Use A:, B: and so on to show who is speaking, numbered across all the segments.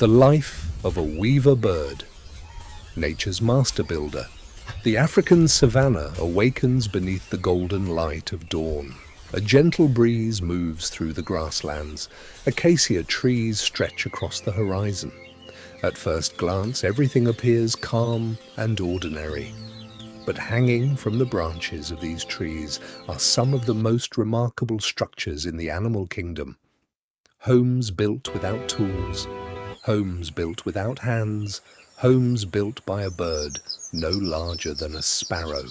A: The life of a weaver bird, nature's master builder. The African savanna awakens beneath the golden light of dawn. A gentle breeze moves through the grasslands. Acacia trees stretch across the horizon. At first glance, everything appears calm and ordinary. But hanging from the branches of these trees are some of the most remarkable structures in the animal kingdom. Homes built without tools, homes built without hands, homes built by a bird no larger than a sparrow.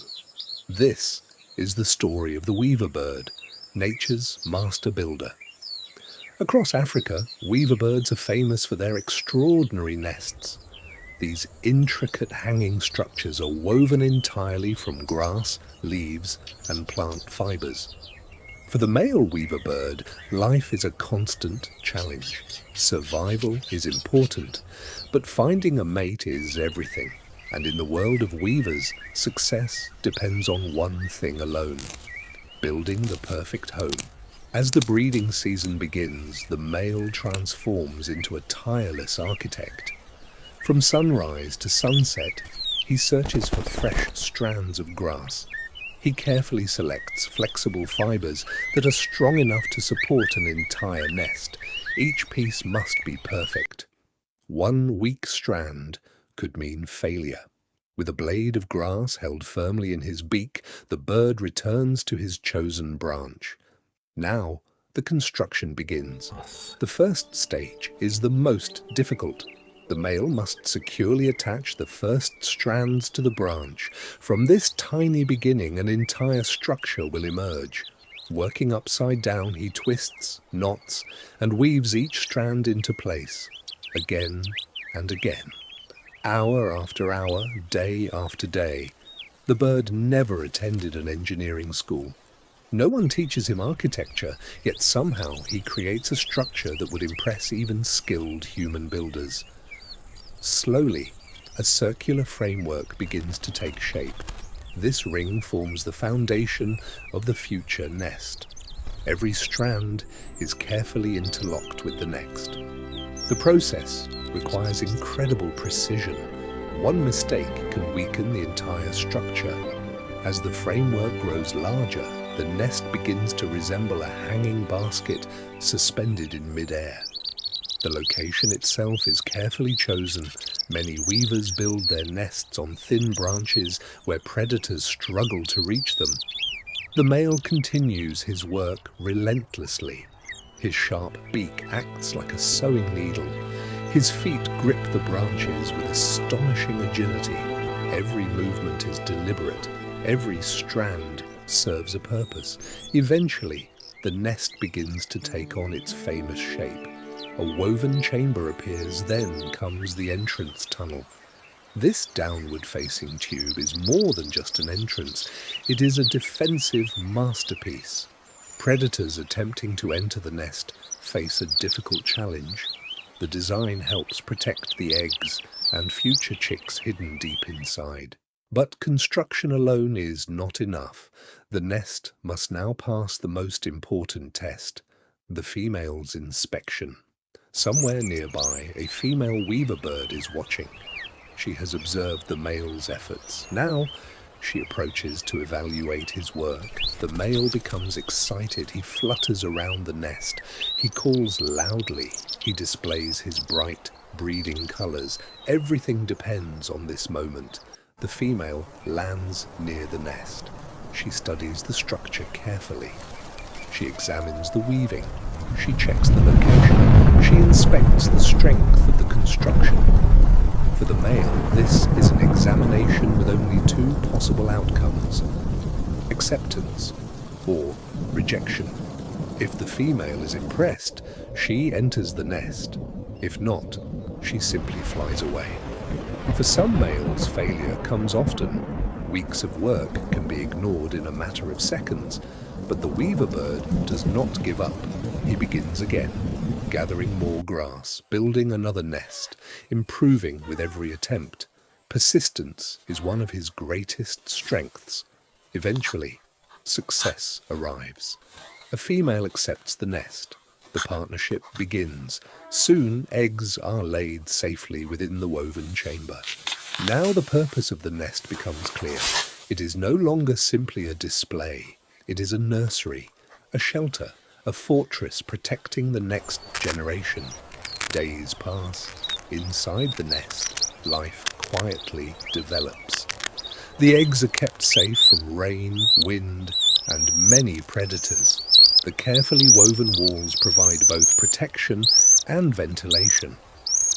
A: This is the story of the weaver bird, nature's master builder. Across Africa, weaver birds are famous for their extraordinary nests. These intricate hanging structures are woven entirely from grass, leaves, and plant fibers. For the male weaver bird, life is a constant challenge. Survival is important, but finding a mate is everything. And in the world of weavers, success depends on one thing alone: building the perfect home. As the breeding season begins, the male transforms into a tireless architect. From sunrise to sunset, he searches for fresh strands of grass. He carefully selects flexible fibers that are strong enough to support an entire nest. Each piece must be perfect. One weak strand could mean failure. With a blade of grass held firmly in his beak, the bird returns to his chosen branch. Now, the construction begins. The first stage is the most difficult. The male must securely attach the first strands to the branch. From this tiny beginning, an entire structure will emerge. Working upside down, he twists, knots, and weaves each strand into place, again and again. Hour after hour, day after day. The bird never attended an engineering school. No one teaches him architecture, yet somehow he creates a structure that would impress even skilled human builders. Slowly, a circular framework begins to take shape. This ring forms the foundation of the future nest. Every strand is carefully interlocked with the next. The process requires incredible precision. One mistake can weaken the entire structure. As the framework grows larger, the nest begins to resemble a hanging basket suspended in mid-air. The location itself is carefully chosen. Many weavers build their nests on thin branches where predators struggle to reach them. The male continues his work relentlessly. His sharp beak acts like a sewing needle. His feet grip the branches with astonishing agility. Every movement is deliberate. Every strand serves a purpose. Eventually, the nest begins to take on its famous shape. A woven chamber appears, then comes the entrance tunnel. This downward-facing tube is more than just an entrance. It is a defensive masterpiece. Predators attempting to enter the nest face a difficult challenge. The design helps protect the eggs and future chicks hidden deep inside. But construction alone is not enough. The nest must now pass the most important test: the female's inspection. Somewhere nearby, a female weaver bird is watching. She has observed the male's efforts. Now, she approaches to evaluate his work. The male becomes excited. He flutters around the nest. He calls loudly. He displays his bright, breeding colors. Everything depends on this moment. The female lands near the nest. She studies the structure carefully. She examines the weaving. She checks the location. She inspects the strength of the construction. For the male, this is an examination with only two possible outcomes: acceptance or rejection. If the female is impressed, she enters the nest. If not, she simply flies away. For some males, failure comes often. Weeks of work can be ignored in a matter of seconds. But the weaver bird does not give up. He begins again, gathering more grass, building another nest, improving with every attempt. Persistence is one of his greatest strengths. Eventually, success arrives. A female accepts the nest. The partnership begins. Soon, eggs are laid safely within the woven chamber. Now the purpose of the nest becomes clear. It is no longer simply a display. It is a nursery, a shelter, a fortress protecting the next generation. Days pass. Inside the nest, life quietly develops. The eggs are kept safe from rain, wind, and many predators. The carefully woven walls provide both protection and ventilation.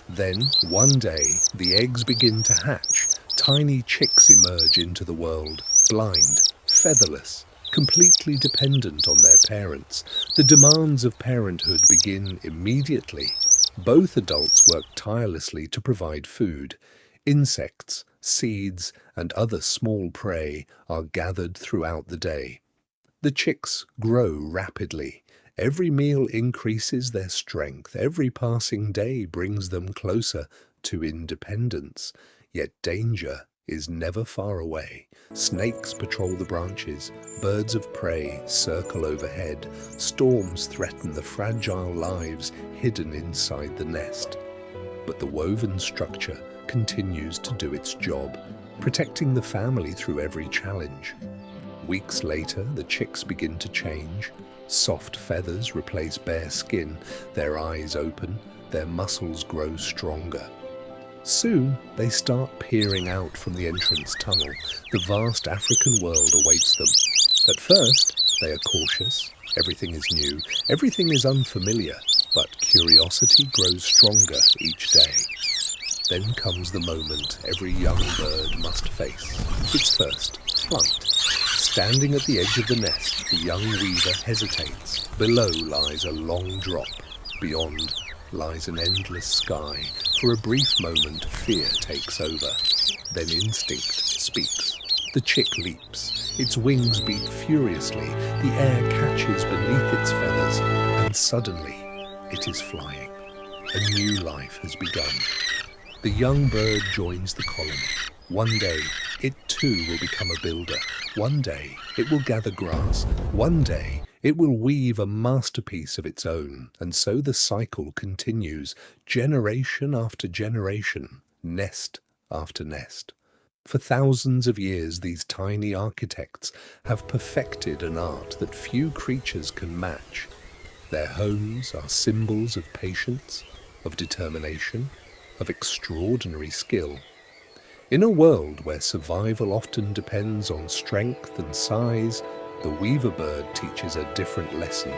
A: Then, one day, the eggs begin to hatch. Tiny chicks emerge into the world, blind, featherless, completely dependent on their parents. The demands of parenthood begin immediately. Both adults work tirelessly to provide food. Insects, seeds, and other small prey are gathered throughout the day. The chicks grow rapidly. Every meal increases their strength. Every passing day brings them closer to independence. Yet danger is never far away. Snakes patrol the branches. Birds of prey circle overhead. Storms threaten the fragile lives hidden inside the nest. But the woven structure continues to do its job, protecting the family through every challenge. Weeks later, the chicks begin to change. Soft feathers replace bare skin, their eyes open, their muscles grow stronger. Soon, they start peering out from the entrance tunnel. The vast African world awaits them. At first, they are cautious. Everything is new, everything is unfamiliar, but curiosity grows stronger each day. Then comes the moment every young bird must face, its first flight. Standing at the edge of the nest, the young weaver hesitates. Below lies a long drop. Beyond lies an endless sky. For a brief moment, fear takes over. Then instinct speaks. The chick leaps. Its wings beat furiously. The air catches beneath its feathers, and suddenly it is flying. A new life has begun. The young bird joins the colony. One day, it too will become a builder. One day, it will gather grass. One day, it will weave a masterpiece of its own. And so the cycle continues, generation after generation, nest after nest. For thousands of years, these tiny architects have perfected an art that few creatures can match. Their homes are symbols of patience, of determination, of extraordinary skill. In a world where survival often depends on strength and size, the weaver bird teaches a different lesson.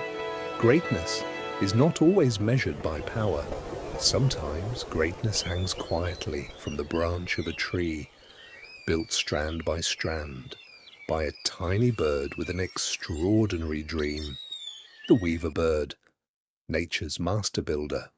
A: Greatness is not always measured by power. Sometimes greatness hangs quietly from the branch of a tree, built strand by strand, by a tiny bird with an extraordinary dream. The weaver bird, nature's master builder.